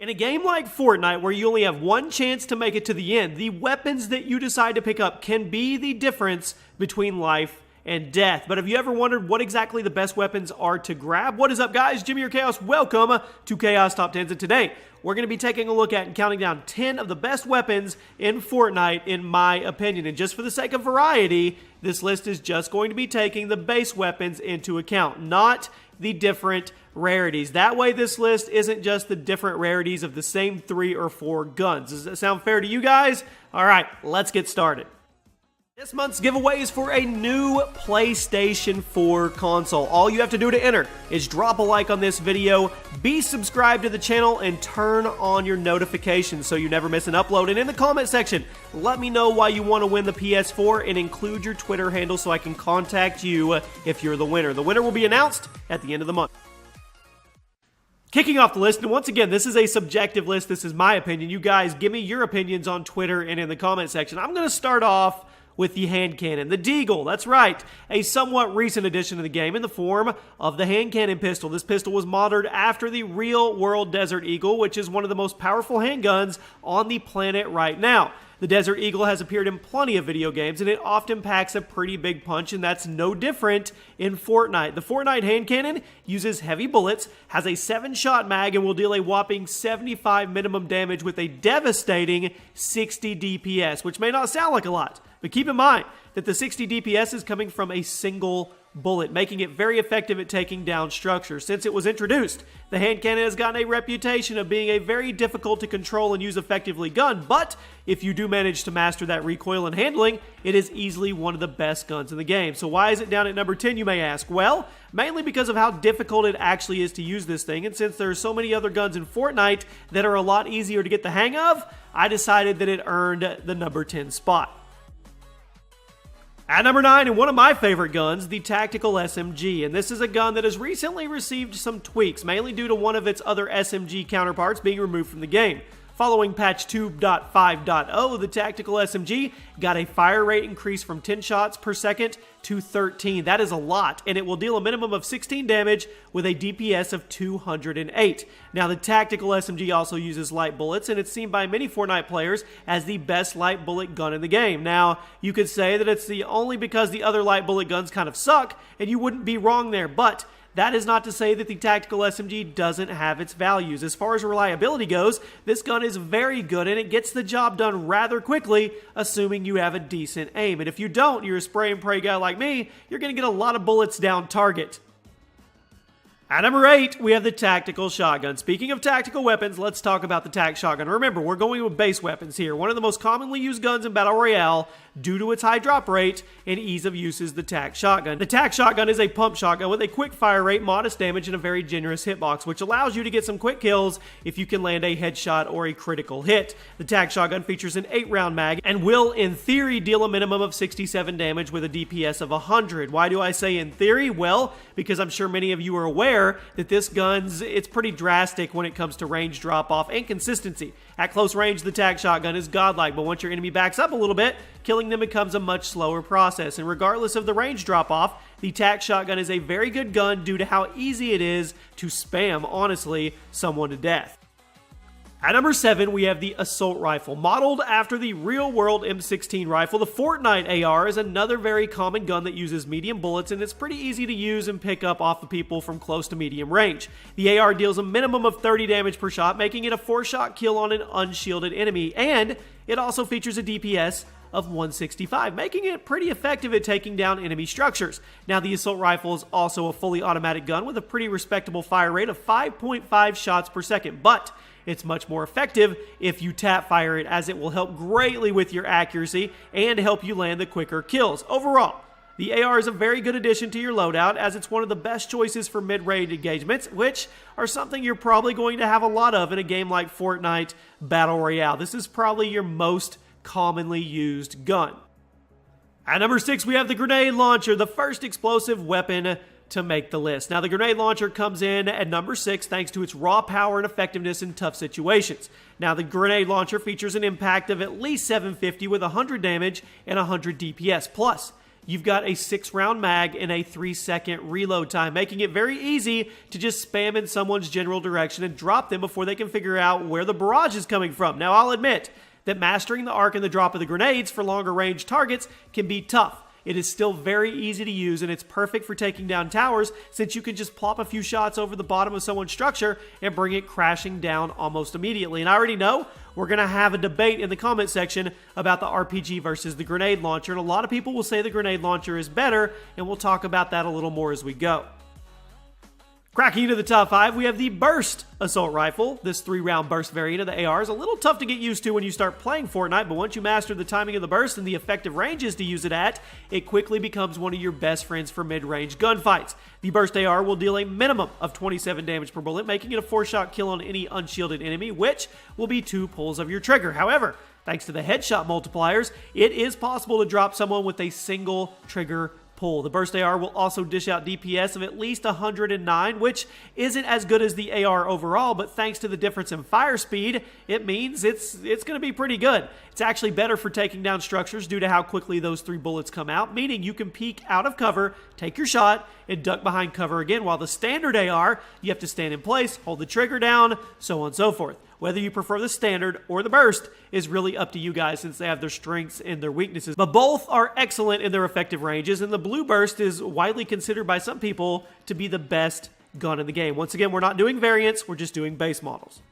In a game like Fortnite, where you only have one chance to make it to the end, the weapons that you decide to pick up can be the difference between life and death. But have you ever wondered what exactly the best weapons are to grab? What is up, guys? Jimmy or Chaos. Welcome to Chaos Top 10s, and today we're going to be taking a look at and counting down 10 of the best weapons in Fortnite, in my opinion. And just for the sake of variety, this list is just going to be taking the base weapons into account, not the different rarities. That way this list isn't just the different rarities of the same 3 or 4 guns. Does that sound fair to you guys? All right, let's get started. This month's giveaway is for a new PlayStation 4 console. All you have to do to enter is drop a like on this video, be subscribed to the channel, and turn on your notifications so you never miss an upload. And in the comment section, let me know why you want to win the PS4 and include your Twitter handle so I can contact you if you're the winner. The winner will be announced at the end of the month. Kicking off the list, and once again, this is a subjective list. This is my opinion. You guys, give me your opinions on Twitter and in the comment section. I'm going to start off with the hand cannon, the Deagle. That's right, a somewhat recent addition to the game in the form of the hand cannon pistol. This pistol was modeled after the real-world Desert Eagle, which is one of the most powerful handguns on the planet right now. The Desert Eagle has appeared in plenty of video games, and it often packs a pretty big punch, and that's no different in Fortnite. The Fortnite hand cannon uses heavy bullets, has a 7-shot mag, and will deal a whopping 75 minimum damage with a devastating 60 DPS, which may not sound like a lot, but keep in mind that the 60 DPS is coming from a single bullet, making it very effective at taking down structures. Since it was introduced, the hand cannon has gotten a reputation of being a very difficult to control and use effectively gun, but if you do manage to master that recoil and handling, it is easily one of the best guns in the game. So why is it down at number 10, you may ask? Well, mainly because of how difficult it actually is to use this thing, and since there are so many other guns in Fortnite that are a lot easier to get the hang of, I decided that it earned the number 10 spot. At number 9, and one of my favorite guns, the Tactical SMG. And this is a gun that has recently received some tweaks, mainly due to one of its other SMG counterparts being removed from the game. Following patch 2.5.0, the Tactical SMG got a fire rate increase from 10 shots per second to 13. That is a lot, and it will deal a minimum of 16 damage with a DPS of 208. Now, the Tactical SMG also uses light bullets, and it's seen by many Fortnite players as the best light bullet gun in the game. Now, you could say that it's only because the other light bullet guns kind of suck, and you wouldn't be wrong there, but that is not to say that the Tactical SMG doesn't have its values. As far as reliability goes, this gun is very good and it gets the job done rather quickly, assuming you have a decent aim. And if you don't, you're a spray and pray guy like me, you're going to get a lot of bullets down target. At number 8, we have the Tactical Shotgun. Speaking of tactical weapons, let's talk about the TAC Shotgun. Remember, we're going with base weapons here. One of the most commonly used guns in Battle Royale, due to its high drop rate and ease of use, is the TAC Shotgun. The TAC Shotgun is a pump shotgun with a quick fire rate, modest damage, and a very generous hitbox, which allows you to get some quick kills if you can land a headshot or a critical hit. The TAC Shotgun features an 8-round mag and will, in theory, deal a minimum of 67 damage with a DPS of 100. Why do I say in theory? Well, because I'm sure many of you are aware that this it's pretty drastic when it comes to range drop-off and consistency. At close range, the TAC Shotgun is godlike, but once your enemy backs up a little bit, killing them becomes a much slower process. And regardless of the range drop-off, the TAC Shotgun is a very good gun due to how easy it is to spam, honestly, someone to death. At number 7, we have the Assault Rifle. Modeled after the real-world M16 rifle, the Fortnite AR is another very common gun that uses medium bullets, and it's pretty easy to use and pick up off of people from close to medium range. The AR deals a minimum of 30 damage per shot, making it a 4-shot kill on an unshielded enemy, and it also features a DPS of 165, making it pretty effective at taking down enemy structures. Now, the Assault Rifle is also a fully automatic gun with a pretty respectable fire rate of 5.5 shots per second, but it's much more effective if you tap fire it, as it will help greatly with your accuracy and help you land the quicker kills. Overall, the AR is a very good addition to your loadout, as it's one of the best choices for mid-range engagements, which are something you're probably going to have a lot of in a game like Fortnite Battle Royale. This is probably your most commonly used gun. At number 6, we have the Grenade Launcher, the first explosive weapon to make the list. Now, the Grenade Launcher comes in at number 6 thanks to its raw power and effectiveness in tough situations. Now, the Grenade Launcher features an impact of at least 750 with 100 damage and 100 DPS. Plus, you've got a 6-round mag and a 3-second reload time, making it very easy to just spam in someone's general direction and drop them before they can figure out where the barrage is coming from. Now, I'll admit that mastering the arc and the drop of the grenades for longer range targets can be tough. It is still very easy to use, and it's perfect for taking down towers since you can just plop a few shots over the bottom of someone's structure and bring it crashing down almost immediately. And I already know we're going to have a debate in the comment section about the RPG versus the grenade launcher, and a lot of people will say the grenade launcher is better, and we'll talk about that a little more as we go. Cracking into the top 5, we have the Burst Assault Rifle. This 3-round burst variant of the AR is a little tough to get used to when you start playing Fortnite, but once you master the timing of the burst and the effective ranges to use it at, it quickly becomes one of your best friends for mid-range gunfights. The Burst AR will deal a minimum of 27 damage per bullet, making it a 4-shot kill on any unshielded enemy, which will be 2 pulls of your trigger. However, thanks to the headshot multipliers, it is possible to drop someone with a single trigger pull. The Burst AR will also dish out DPS of at least 109, which isn't as good as the AR overall, but thanks to the difference in fire speed, it means it's going to be pretty good. It's actually better for taking down structures due to how quickly those 3 bullets come out, meaning you can peek out of cover, take your shot, and duck behind cover again, while the standard AR, you have to stand in place, hold the trigger down, so on and so forth. Whether you prefer the standard or the burst is really up to you guys since they have their strengths and their weaknesses. But both are excellent in their effective ranges, and the blue burst is widely considered by some people to be the best gun in the game. Once again, we're not doing variants, we're just doing base models.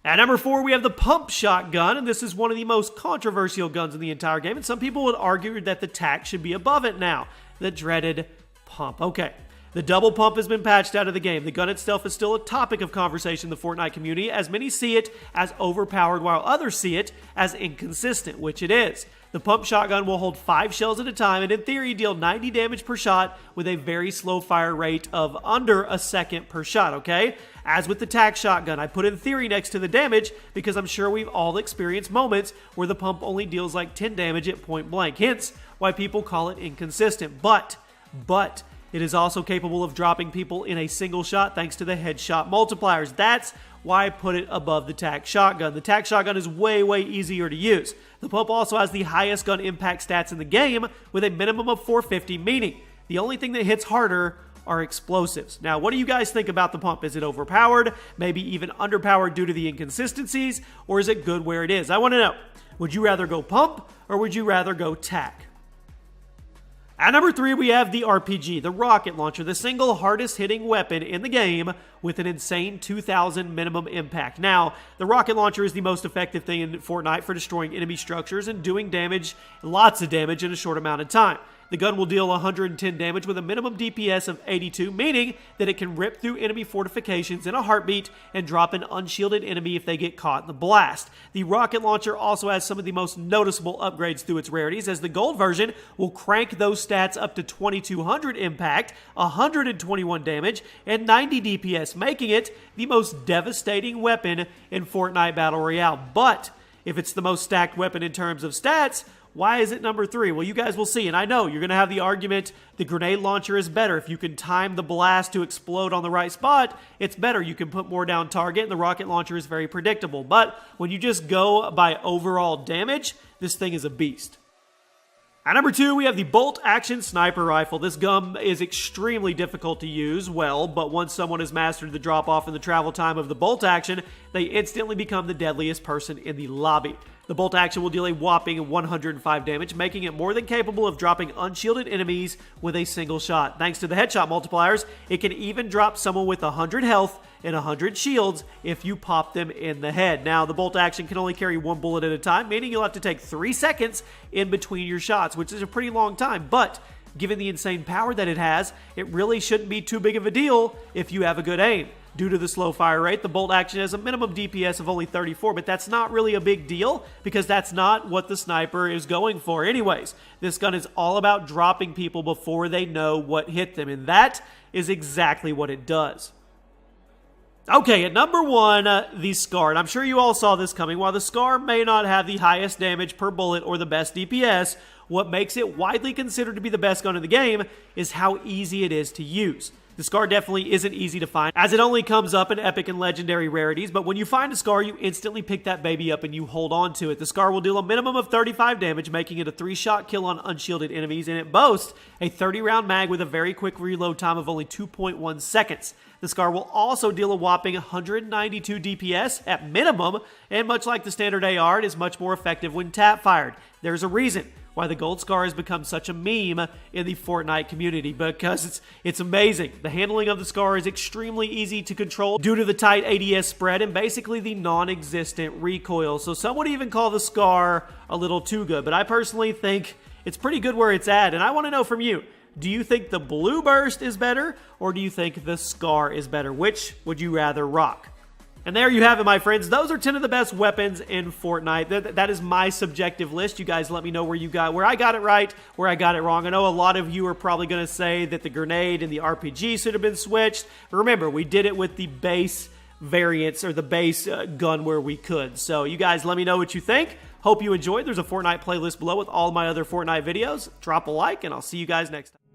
At number 4, we have the pump shotgun, and this is one of the most controversial guns in the entire game, and some people would argue that the TAC should be above it now. The dreaded pump. Okay. The double pump has been patched out of the game. The gun itself is still a topic of conversation in the Fortnite community, as many see it as overpowered while others see it as inconsistent, which it is. The pump shotgun will hold 5 shells at a time and in theory deal 90 damage per shot with a very slow fire rate of under a second per shot, okay? As with the TAC shotgun, I put in theory next to the damage because I'm sure we've all experienced moments where the pump only deals like 10 damage at point blank, hence why people call it inconsistent. But it is also capable of dropping people in a single shot thanks to the headshot multipliers. That's why I put it above the TAC shotgun. The TAC shotgun is way easier to use. The pump also has the highest gun impact stats in the game with a minimum of 450, meaning the only thing that hits harder are explosives. Now, what do you guys think about the pump? Is it overpowered, maybe even underpowered due to the inconsistencies, or is it good where it is? I want to know, would you rather go pump or would you rather go TAC? At number 3, we have the RPG, the rocket launcher, the single hardest hitting weapon in the game with an insane 2,000 minimum impact. Now, the rocket launcher is the most effective thing in Fortnite for destroying enemy structures and doing damage, lots of damage in a short amount of time. The gun will deal 110 damage with a minimum DPS of 82, meaning that it can rip through enemy fortifications in a heartbeat and drop an unshielded enemy if they get caught in the blast. The rocket launcher also has some of the most noticeable upgrades through its rarities, as the gold version will crank those stats up to 2200 impact, 121 damage, and 90 DPS, making it the most devastating weapon in Fortnite Battle Royale. But if it's the most stacked weapon in terms of stats, why is it number 3? Well, you guys will see, and I know you're going to have the argument the grenade launcher is better. If you can time the blast to explode on the right spot, it's better. You can put more down target, and the rocket launcher is very predictable. But when you just go by overall damage, this thing is a beast. At number 2, we have the Bolt Action Sniper Rifle. This gun is extremely difficult to use well, but once someone has mastered the drop-off and the travel time of the bolt action, they instantly become the deadliest person in the lobby. The bolt action will deal a whopping 105 damage, making it more than capable of dropping unshielded enemies with a single shot. Thanks to the headshot multipliers, it can even drop someone with 100 health and 100 shields if you pop them in the head. Now, the bolt action can only carry 1 bullet at a time, meaning you'll have to take 3 seconds in between your shots, which is a pretty long time, but given the insane power that it has, it really shouldn't be too big of a deal if you have a good aim. Due to the slow fire rate, the bolt action has a minimum DPS of only 34, but that's not really a big deal because that's not what the sniper is going for anyways. This gun is all about dropping people before they know what hit them, and that is exactly what it does. Okay, at number 1, the Scar. And I'm sure you all saw this coming. While the Scar may not have the highest damage per bullet or the best DPS, what makes it widely considered to be the best gun in the game is how easy it is to use. The Scar definitely isn't easy to find, as it only comes up in epic and legendary rarities, but when you find a Scar, you instantly pick that baby up and you hold on to it. The Scar will deal a minimum of 35 damage, making it a 3-shot kill on unshielded enemies, and it boasts a 30-round mag with a very quick reload time of only 2.1 seconds. The Scar will also deal a whopping 192 DPS at minimum, and much like the standard AR, it is much more effective when tap-fired. There's a reason why the Gold Scar has become such a meme in the Fortnite community, because it's amazing. The handling of the Scar is extremely easy to control due to the tight ADS spread and basically the non-existent recoil. So some would even call the Scar a little too good, but I personally think it's pretty good where it's at, and I want to know from you. Do you think the Blue Burst is better, or do you think the Scar is better? Which would you rather rock? And there you have it, my friends. Those are 10 of the best weapons in Fortnite. That is my subjective list. You guys let me know where I got it right, where I got it wrong. I know a lot of you are probably going to say that the grenade and the RPG should have been switched. But remember, we did it with the base variants, or the base gun where we could. So you guys let me know what you think. Hope you enjoyed. There's a Fortnite playlist below with all my other Fortnite videos. Drop a like, and I'll see you guys next time.